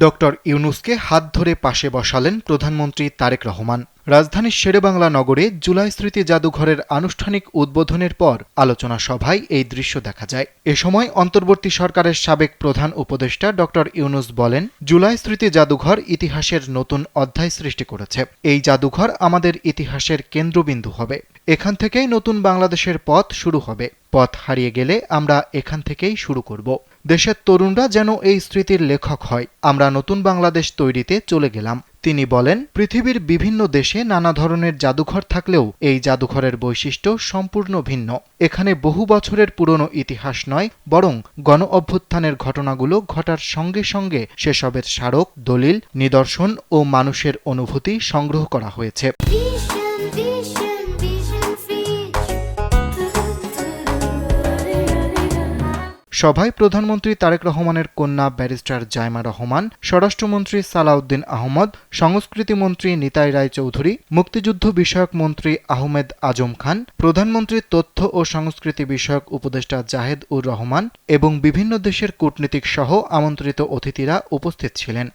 Doctor ইউনূসকে হাত ধরে পাশে বসালেন প্রধানমন্ত্রী তারেক রহমান। রাজধানীর শেরেবাংলা নগরে জুলাই স্মৃতি জাদুঘরের আনুষ্ঠানিক উদ্বোধনের পর আলোচনা সভায় এই দৃশ্য দেখা যায়। এ সময় অন্তর্বর্তী সরকারের সাবেক প্রধান উপদেষ্টা ডক্টর ইউনূস বলেন, জুলাই স্মৃতি জাদুঘর ইতিহাসের নতুন অধ্যায় সৃষ্টি করেছে। এই জাদুঘর আমাদের ইতিহাসের কেন্দ্রবিন্দু হবে। এখান থেকেই নতুন বাংলাদেশের পথ শুরু হবে। পথ হারিয়ে গেলে আমরা এখান থেকেই শুরু করব। দেশের তরুণরা যেন এই স্মৃতির লেখক হয়। আমরা নতুন বাংলাদেশ তৈরিতে চলে গেলাম। তিনি বলেন, পৃথিবীর বিভিন্ন দেশে নানা ধরনের জাদুঘর থাকলেও এই জাদুঘরের বৈশিষ্ট্য সম্পূর্ণ ভিন্ন। এখানে বহু বছরের পুরনো ইতিহাস নয়, বরং গণ-অভ্যুত্থানের ঘটনাগুলো ঘটার সঙ্গে সঙ্গে সেসবের স্মারক, দলিল, নিদর্শন ও মানুষের অনুভূতি সংগ্রহ করা হয়েছে। সভায় প্রধানমন্ত্রী তারেক রহমানের কন্যা ব্যারিস্টার জাইমা রহমান, স্বরাষ্ট্রমন্ত্রী সালাউদ্দিন আহমদ, সংস্কৃতিমন্ত্রী নিতাই রায়চৌধুরী, মুক্তিযুদ্ধ বিষয়ক মন্ত্রী আহমেদ আজম খান, প্রধানমন্ত্রীর তথ্য ও সংস্কৃতি বিষয়ক উপদেষ্টা জাহেদ উর রহমান এবং বিভিন্ন দেশের কূটনীতিক সহ আমন্ত্রিত অতিথিরা উপস্থিত ছিলেন।